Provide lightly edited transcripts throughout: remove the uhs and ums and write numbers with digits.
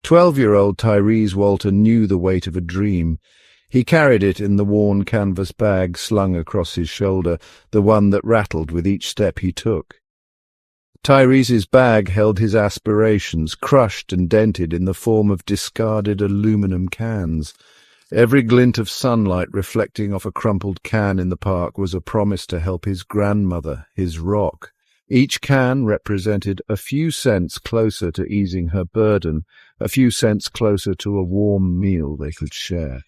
12-year-old Tyrese Walton knew the weight of a dream. He carried it in the worn canvas bag slung across his shoulder, the one that rattled with each step he took. Tyrese's bag held his aspirations, crushed and dented in the form of discarded aluminum cans. Every glint of sunlight reflecting off a crumpled can in the park was a promise to help his grandmother, his rock. Each can represented a few cents closer to easing her burden, a few cents closer to a warm meal they could share.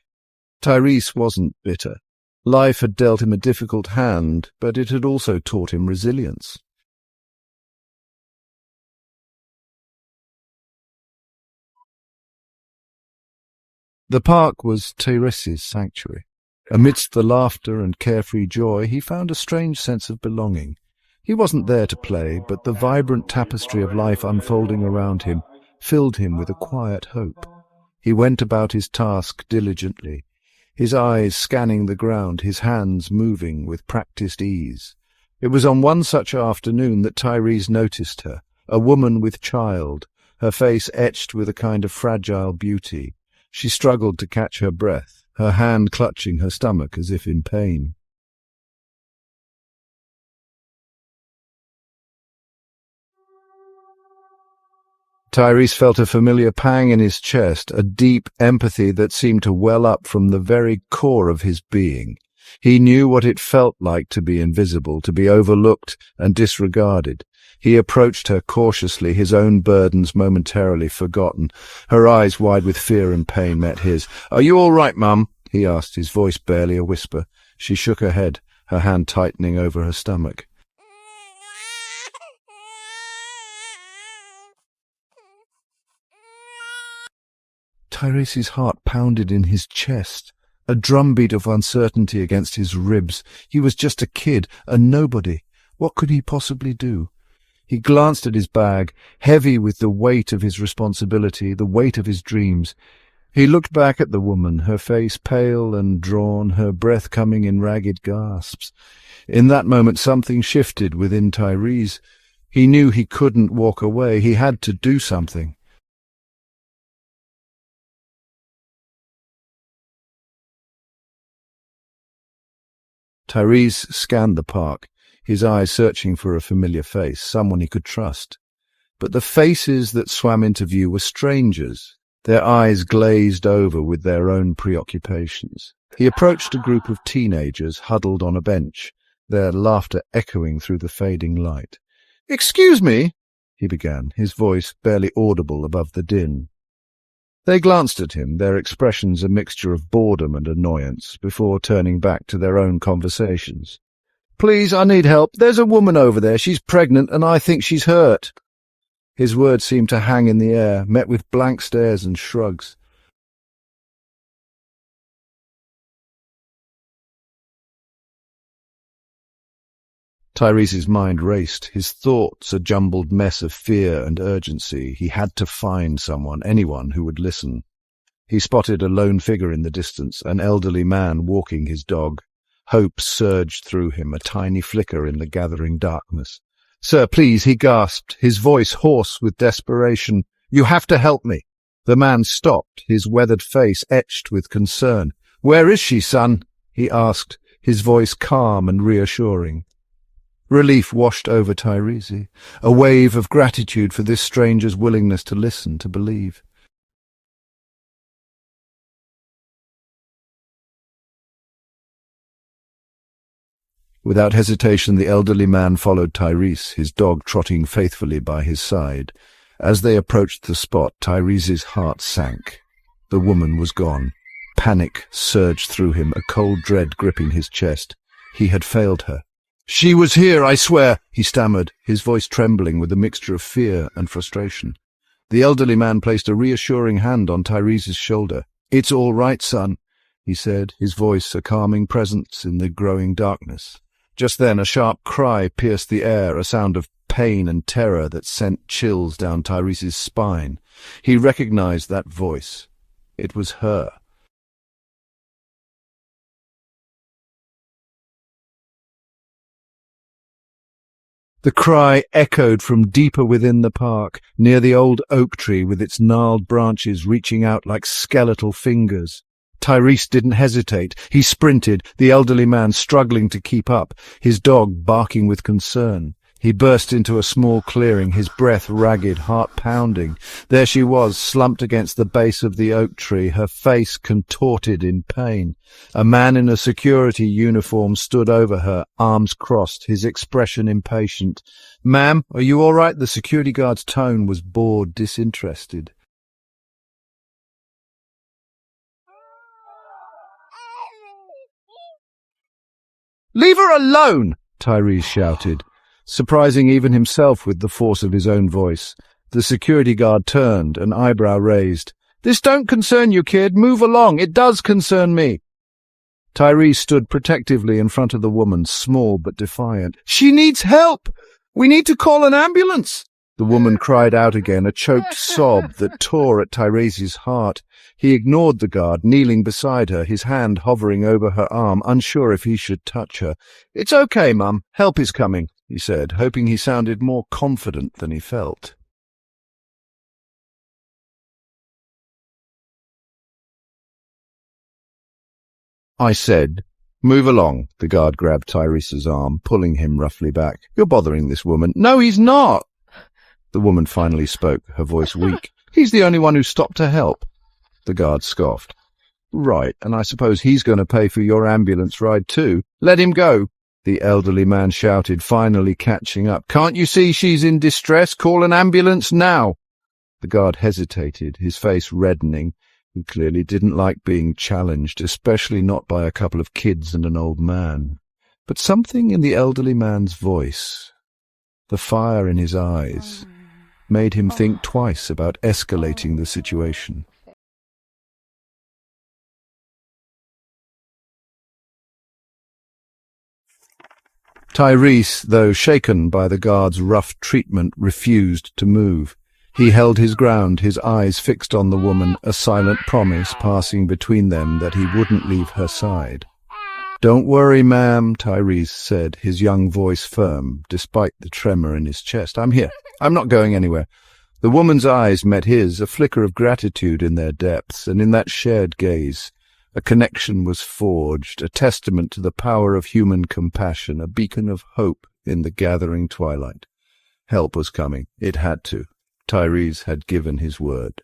Tyrese wasn't bitter. Life had dealt him a difficult hand, but it had also taught him resilience. The park was Tyrese's sanctuary. Amidst the laughter and carefree joy, he found a strange sense of belonging. He wasn't there to play, but the vibrant tapestry of life unfolding around him filled him with a quiet hope. He went about his task diligently, his eyes scanning the ground, his hands moving with practiced ease. It was on one such afternoon that Tyrese noticed her, a woman with child, her face etched with a kind of fragile beauty. She struggled to catch her breath, her hand clutching her stomach as if in pain. Tyrese felt a familiar pang in his chest, a deep empathy that seemed to well up from the very core of his being. He knew what it felt like to be invisible, to be overlooked and disregarded. He approached her cautiously, his own burdens momentarily forgotten. Her eyes, wide with fear and pain, met his. "Are you all right, Mum?" he asked, his voice barely a whisper. She shook her head, her hand tightening over her stomach. Tyrese's heart pounded in his chest, a drumbeat of uncertainty against his ribs. He was just a kid, a nobody. What could he possibly do? He glanced at his bag, heavy with the weight of his responsibility, the weight of his dreams. He looked back at the woman, her face pale and drawn, her breath coming in ragged gasps. In that moment something shifted within Tyrese. He knew he couldn't walk away. He had to do something. Tyrese scanned the park, his eyes searching for a familiar face, someone he could trust. But the faces that swam into view were strangers, their eyes glazed over with their own preoccupations. He approached a group of teenagers huddled on a bench, their laughter echoing through the fading light. "Excuse me," he began, his voice barely audible above the din. They glanced at him, their expressions a mixture of boredom and annoyance, before turning back to their own conversations. "Please, I need help. There's a woman over there. She's pregnant, and I think she's hurt." His words seemed to hang in the air, met with blank stares and shrugs. Tyrese's mind raced, his thoughts a jumbled mess of fear and urgency. He had to find someone, anyone who would listen. He spotted a lone figure in the distance, an elderly man walking his dog. Hope surged through him, a tiny flicker in the gathering darkness. "Sir, please," he gasped, his voice hoarse with desperation. "You have to help me." The man stopped, his weathered face etched with concern. "Where is she, son?" he asked, his voice calm and reassuring. Relief washed over Tyrese, a wave of gratitude for this stranger's willingness to listen, to believe. Without hesitation, the elderly man followed Tyrese, his dog trotting faithfully by his side. As they approached the spot, Tyrese's heart sank. The woman was gone. Panic surged through him, a cold dread gripping his chest. He had failed her. "She was here, I swear," he stammered, his voice trembling with a mixture of fear and frustration. The elderly man placed a reassuring hand on Tyrese's shoulder. "It's all right, son," he said, his voice a calming presence in the growing darkness. Just then a sharp cry pierced the air, a sound of pain and terror that sent chills down Tyrese's spine. He recognized that voice. It was her. The cry echoed from deeper within the park, near the old oak tree with its gnarled branches reaching out like skeletal fingers. Tyrese didn't hesitate. He sprinted, the elderly man struggling to keep up, his dog barking with concern. He burst into a small clearing, his breath ragged, heart pounding. There she was, slumped against the base of the oak tree, her face contorted in pain. A man in a security uniform stood over her, arms crossed, his expression impatient. "Ma'am, are you all right?" The security guard's tone was bored, disinterested. "Leave her alone!" Tyrese shouted, surprising even himself with the force of his own voice. The security guard turned, an eyebrow raised. "This don't concern you, kid. Move along. It does concern me." Tyrese stood protectively in front of the woman, small but defiant. "She needs help! We need to call an ambulance!" The woman cried out again, a choked sob that tore at Tyrese's heart. He ignored the guard, kneeling beside her, his hand hovering over her arm, unsure if he should touch her. "It's okay, Mum. Help is coming," he said, hoping he sounded more confident than he felt. "I said, move along." The guard grabbed Tyrese's arm, pulling him roughly back. "You're bothering this woman." "No, he's not." The woman finally spoke, her voice weak. "He's the only one who stopped to help." The guard scoffed. "Right, and I suppose he's going to pay for your ambulance ride too. Let him go," the elderly man shouted, finally catching up. "Can't you see she's in distress? Call an ambulance now." The guard hesitated, his face reddening. He clearly didn't like being challenged, especially not by a couple of kids and an old man. But something in the elderly man's voice, the fire in his eyes, made him think twice about escalating the situation. Tyrese, though shaken by the guard's rough treatment, refused to move. He held his ground, his eyes fixed on the woman, a silent promise passing between them that he wouldn't leave her side. "Don't worry, ma'am," Tyrese said, his young voice firm, despite the tremor in his chest. "I'm here. I'm not going anywhere." The woman's eyes met his, a flicker of gratitude in their depths, and in that shared gaze, a connection was forged, a testament to the power of human compassion, a beacon of hope in the gathering twilight. Help was coming. It had to. Tyrese had given his word.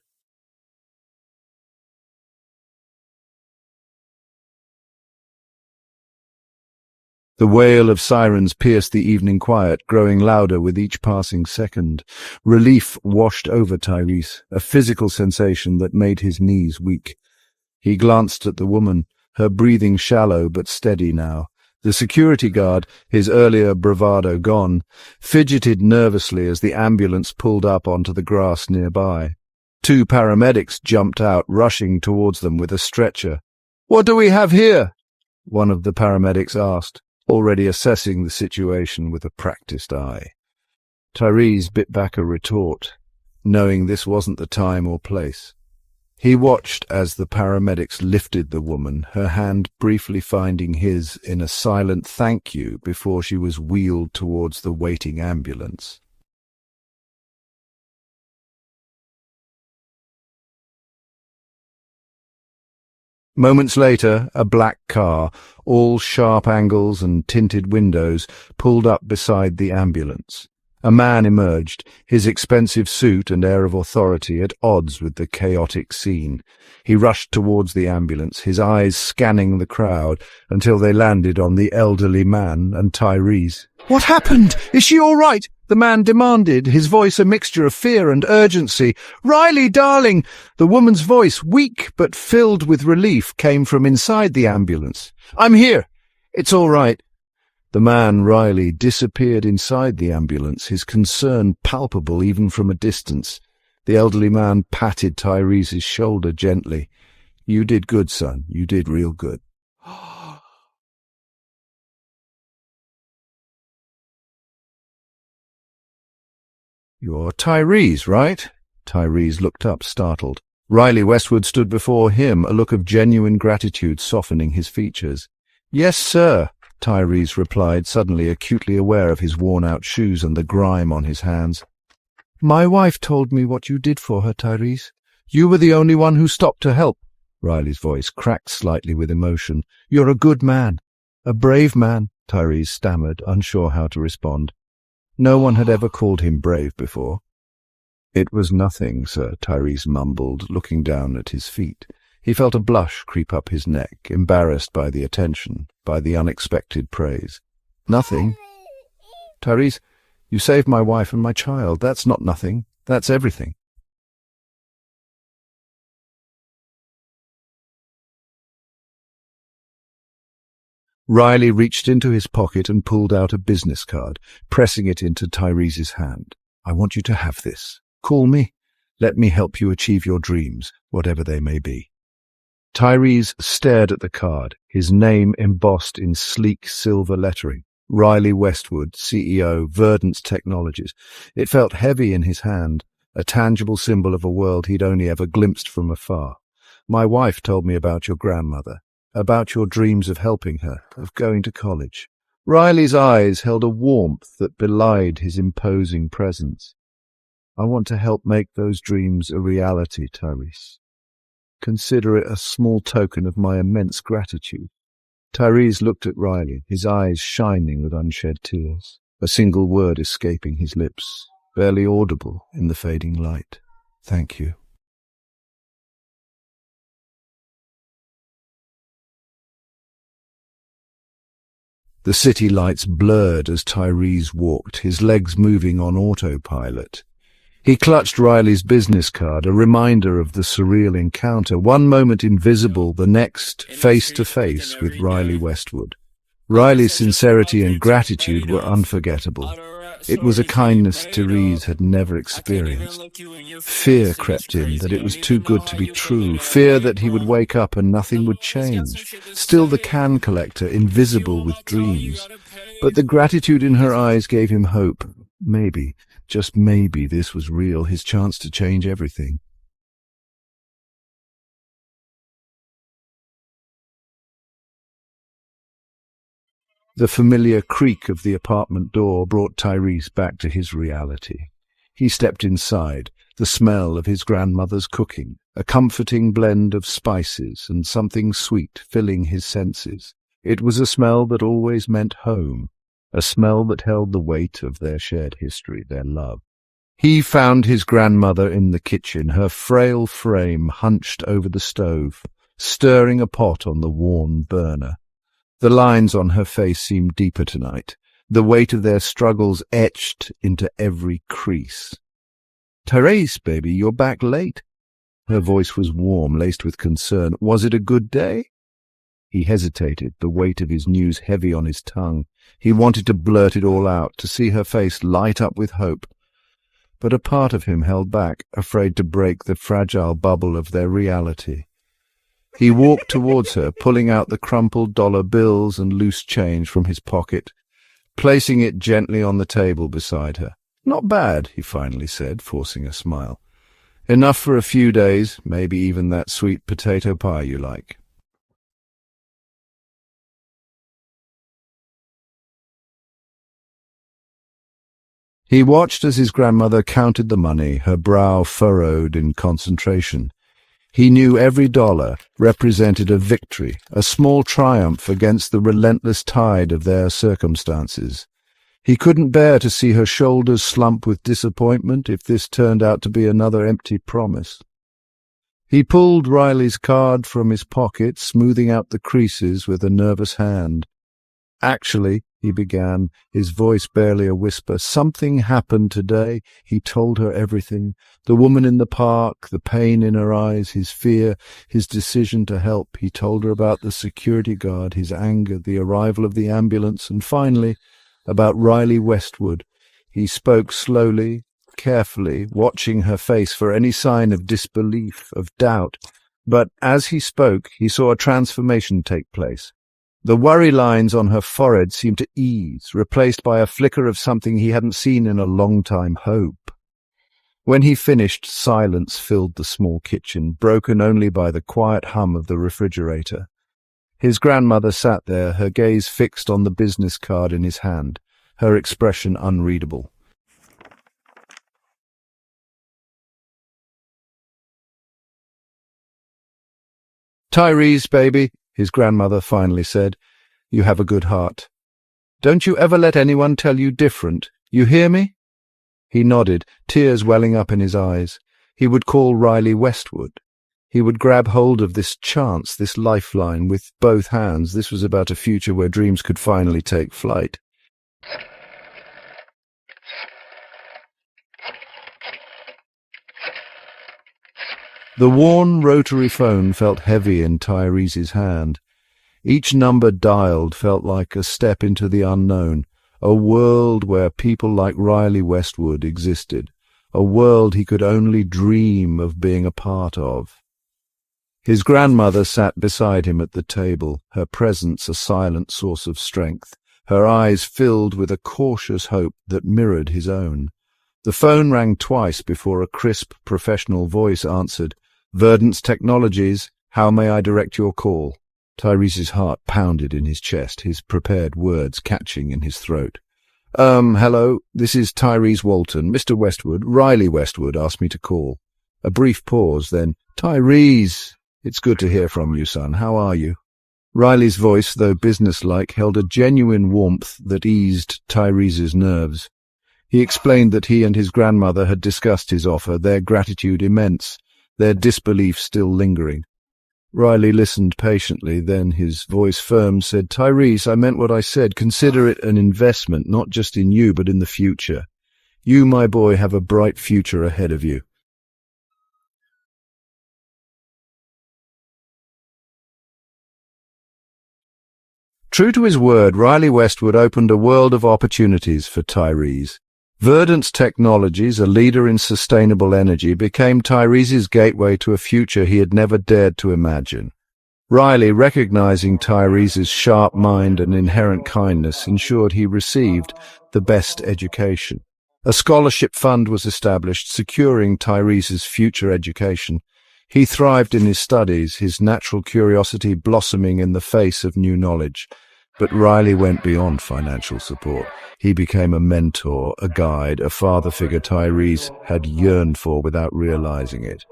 The wail of sirens pierced the evening quiet, growing louder with each passing second. Relief washed over Tyrese, a physical sensation that made his knees weak. He glanced at the woman, her breathing shallow but steady now. The security guard, his earlier bravado gone, fidgeted nervously as the ambulance pulled up onto the grass nearby. 2 paramedics jumped out, rushing towards them with a stretcher. "What do we have here?" one of the paramedics asked, already assessing the situation with a practiced eye. Tyrese bit back a retort, knowing this wasn't the time or place. He watched as the paramedics lifted the woman, her hand briefly finding his in a silent thank you before she was wheeled towards the waiting ambulance. Moments later, a black car, all sharp angles and tinted windows, pulled up beside the ambulance. A man emerged, his expensive suit and air of authority at odds with the chaotic scene. He rushed towards the ambulance, his eyes scanning the crowd until they landed on the elderly man and Tyrese. "What happened? Is she all right?" the man demanded, his voice a mixture of fear and urgency. "Riley, darling!" The woman's voice, weak but filled with relief, came from inside the ambulance. "I'm here. It's all right." The man, Riley, disappeared inside the ambulance, his concern palpable even from a distance. The elderly man patted Tyrese's shoulder gently. "You did good, son. You did real good." "You're Tyrese, right?" Tyrese looked up, startled. Riley Westwood stood before him, a look of genuine gratitude softening his features. "Yes, sir." Tyrese replied, suddenly acutely aware of his worn-out shoes and the grime on his hands. "My wife told me what you did for her, Tyrese. You were the only one who stopped to help." Riley's voice cracked slightly with emotion. "You're a good man. A brave man," Tyrese stammered, unsure how to respond. No one had ever called him brave before. "It was nothing, sir," Tyrese mumbled, looking down at his feet. He felt a blush creep up his neck, embarrassed by the attention, by the unexpected praise. "Nothing? Tyrese, you saved my wife and my child. That's not nothing. That's everything." Riley reached into his pocket and pulled out a business card, pressing it into Tyrese's hand. "I want you to have this. Call me. Let me help you achieve your dreams, whatever they may be." Tyrese stared at the card, his name embossed in sleek silver lettering. Riley Westwood, CEO, Verdant's Technologies. It felt heavy in his hand, a tangible symbol of a world he'd only ever glimpsed from afar. "My wife told me about your grandmother, about your dreams of helping her, of going to college." Riley's eyes held a warmth that belied his imposing presence. "I want to help make those dreams a reality, Tyrese. Consider it a small token of my immense gratitude." Tyrese looked at Riley, his eyes shining with unshed tears, a single word escaping his lips, barely audible in the fading light. "Thank you." The city lights blurred as Tyrese walked, his legs moving on autopilot. He clutched Riley's business card, a reminder of the surreal encounter, one moment invisible, the next face-to-face with Riley Westwood. Riley's sincerity and gratitude were unforgettable. It was a kindness Tyrese had never experienced. Fear crept in that it was too good to be true, fear that he would wake up and nothing would change. Still the can collector, invisible with dreams. But the gratitude in her eyes gave him hope. Maybe, just maybe, this was real, his chance to change everything. The familiar creak of the apartment door brought Tyrese back to his reality. He stepped inside, the smell of his grandmother's cooking, a comforting blend of spices and something sweet filling his senses. It was a smell that always meant home, a smell that held the weight of their shared history, their love. He found his grandmother in the kitchen, her frail frame hunched over the stove, stirring a pot on the worn burner. The lines on her face seemed deeper tonight, the weight of their struggles etched into every crease. "Tyrese, baby, you're back late." Her voice was warm, laced with concern. "Was it a good day?" He hesitated, the weight of his news heavy on his tongue. He wanted to blurt it all out, to see her face light up with hope. But a part of him held back, afraid to break the fragile bubble of their reality. He walked towards her, pulling out the crumpled dollar bills and loose change from his pocket, placing it gently on the table beside her. "Not bad," he finally said, forcing a smile. "Enough for a few days, maybe even that sweet potato pie you like." He watched as his grandmother counted the money, her brow furrowed in concentration. He knew every dollar represented a victory, a small triumph against the relentless tide of their circumstances. He couldn't bear to see her shoulders slump with disappointment if this turned out to be another empty promise. He pulled Riley's card from his pocket, smoothing out the creases with a nervous hand. "Actually," he began, his voice barely a whisper, "something happened today." He told her everything. The woman in the park, the pain in her eyes, his fear, his decision to help. He told her about the security guard, his anger, the arrival of the ambulance, and finally, about Riley Westwood. He spoke slowly, carefully, watching her face for any sign of disbelief, of doubt. But as he spoke, he saw a transformation take place. The worry lines on her forehead seemed to ease, replaced by a flicker of something he hadn't seen in a long time, hope. When he finished, silence filled the small kitchen, broken only by the quiet hum of the refrigerator. His grandmother sat there, her gaze fixed on the business card in his hand, her expression unreadable. "Tyrese, baby," his grandmother finally said, "you have a good heart. Don't you ever let anyone tell you different. You hear me?" He nodded, tears welling up in his eyes. He would call Riley Westwood. He would grab hold of this chance, this lifeline, with both hands. This was about a future where dreams could finally take flight. The worn rotary phone felt heavy in Tyrese's hand. Each number dialed felt like a step into the unknown, a world where people like Riley Westwood existed, a world he could only dream of being a part of. His grandmother sat beside him at the table, her presence a silent source of strength, her eyes filled with a cautious hope that mirrored his own. The phone rang twice before a crisp, professional voice answered. "Verdant's Technologies, how may I direct your call?" Tyrese's heart pounded in his chest, his prepared words catching in his throat. Hello, this is Tyrese Walton. Mr. Westwood, Riley Westwood, asked me to call." A brief pause, then, "Tyrese, it's good to hear from you, son. How are you?" Riley's voice, though businesslike, held a genuine warmth that eased Tyrese's nerves. He explained that he and his grandmother had discussed his offer, their gratitude immense, their disbelief still lingering. Riley listened patiently, then, his voice firm, said, "Tyrese, I meant what I said. Consider it an investment, not just in you, but in the future. You, my boy, have a bright future ahead of you." True to his word, Riley Westwood opened a world of opportunities for Tyrese. Verdant's Technologies, a leader in sustainable energy, became Tyrese's gateway to a future he had never dared to imagine. Riley, recognizing Tyrese's sharp mind and inherent kindness, ensured he received the best education. A scholarship fund was established, securing Tyrese's future education. He thrived in his studies, his natural curiosity blossoming in the face of new knowledge. But Riley went beyond financial support. He became a mentor, a guide, a father figure Tyrese had yearned for without realizing it.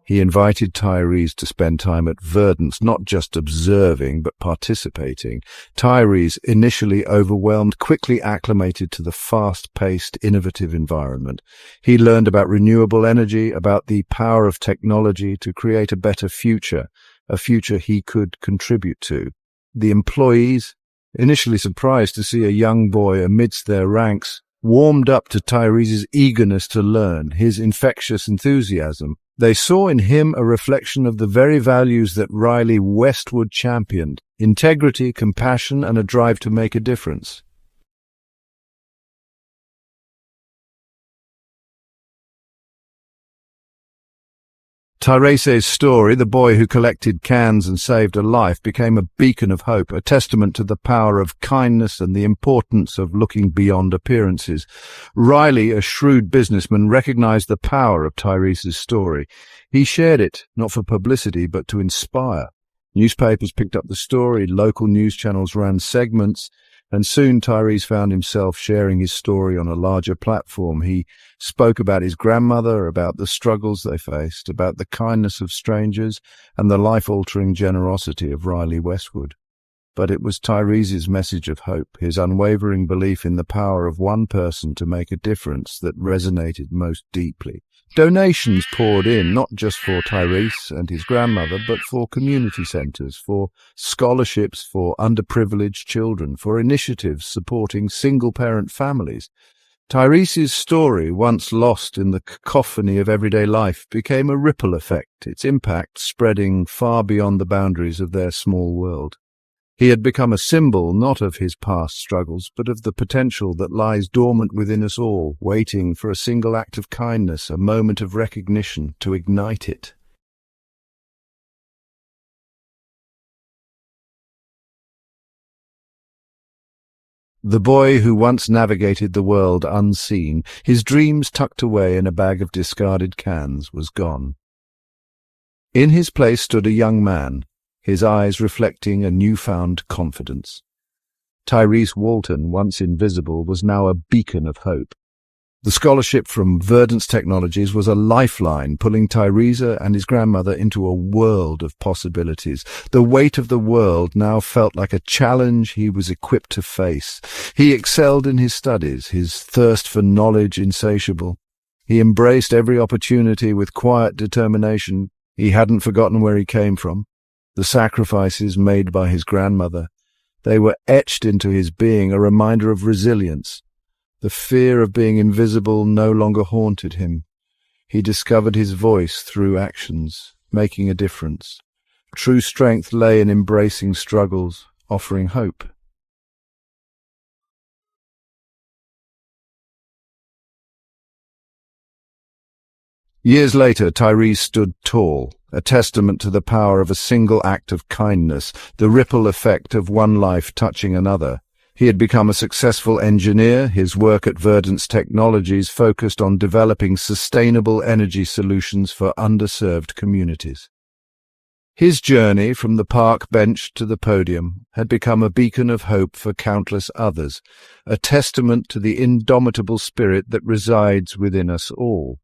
He invited Tyrese to spend time at Verdant's, not just observing, but participating. Tyrese, initially overwhelmed, quickly acclimated to the fast-paced, innovative environment. He learned about renewable energy, about the power of technology to create a better future, a future he could contribute to. The employees, initially surprised to see a young boy amidst their ranks, warmed up to Tyrese's eagerness to learn, his infectious enthusiasm. They saw in him a reflection of the very values that Riley Westwood championed: integrity, compassion, and a drive to make a difference. Tyrese's story, the boy who collected cans and saved a life, became a beacon of hope, a testament to the power of kindness and the importance of looking beyond appearances. Riley, a shrewd businessman, recognized the power of Tyrese's story. He shared it, not for publicity, but to inspire. Newspapers picked up the story, local news channels ran segments, and soon Tyrese found himself sharing his story on a larger platform. He spoke about his grandmother, about the struggles they faced, about the kindness of strangers, and the life-altering generosity of Riley Westwood. But it was Tyrese's message of hope, his unwavering belief in the power of one person to make a difference, that resonated most deeply. Donations poured in, not just for Tyrese and his grandmother, but for community centers, for scholarships for underprivileged children, for initiatives supporting single-parent families. Tyrese's story, once lost in the cacophony of everyday life, became a ripple effect, its impact spreading far beyond the boundaries of their small world. He had become a symbol not of his past struggles, but of the potential that lies dormant within us all, waiting for a single act of kindness, a moment of recognition to ignite it. The boy who once navigated the world unseen, his dreams tucked away in a bag of discarded cans, was gone. In his place stood a young man, his eyes reflecting a newfound confidence. Tyrese Walton, once invisible, was now a beacon of hope. The scholarship from Verdance Technologies was a lifeline, pulling Tyrese and his grandmother into a world of possibilities. The weight of the world now felt like a challenge he was equipped to face. He excelled in his studies, his thirst for knowledge insatiable. He embraced every opportunity with quiet determination. He hadn't forgotten where he came from. The sacrifices made by his grandmother, they were etched into his being, a reminder of resilience. The fear of being invisible no longer haunted him. He discovered his voice through actions, making a difference. True strength lay in embracing struggles, offering hope. Years later, Tyrese stood tall, a testament to the power of a single act of kindness, the ripple effect of one life touching another. He had become a successful engineer. His work at Verdance Technologies focused on developing sustainable energy solutions for underserved communities. His journey from the park bench to the podium had become a beacon of hope for countless others, a testament to the indomitable spirit that resides within us all.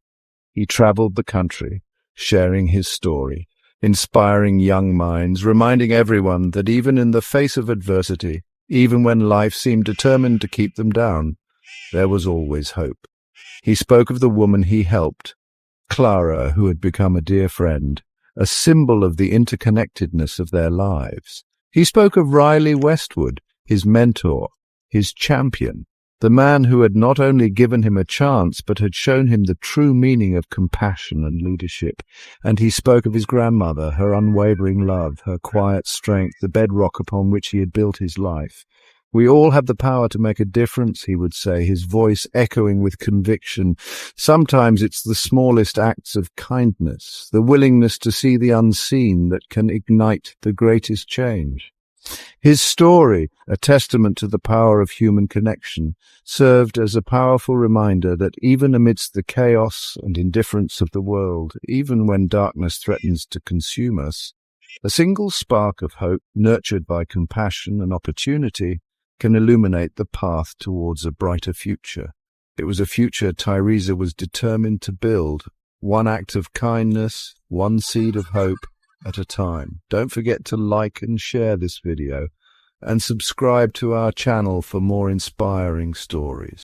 He traveled the country, sharing his story, inspiring young minds, reminding everyone that even in the face of adversity, even when life seemed determined to keep them down, there was always hope. He spoke of the woman he helped, Clara, who had become a dear friend, a symbol of the interconnectedness of their lives. He spoke of Riley Westwood, his mentor, his champion, the man who had not only given him a chance, but had shown him the true meaning of compassion and leadership. And he spoke of his grandmother, her unwavering love, her quiet strength, the bedrock upon which he had built his life. We all have the power to make a difference, he would say, his voice echoing with conviction. Sometimes it's the smallest acts of kindness, the willingness to see the unseen, that can ignite the greatest change. His story, a testament to the power of human connection, served as a powerful reminder that even amidst the chaos and indifference of the world, even when darkness threatens to consume us, a single spark of hope, nurtured by compassion and opportunity, can illuminate the path towards a brighter future. It was a future Tyrese was determined to build, one act of kindness, one seed of hope at a time. Don't forget to like and share this video, and subscribe to our channel for more inspiring stories.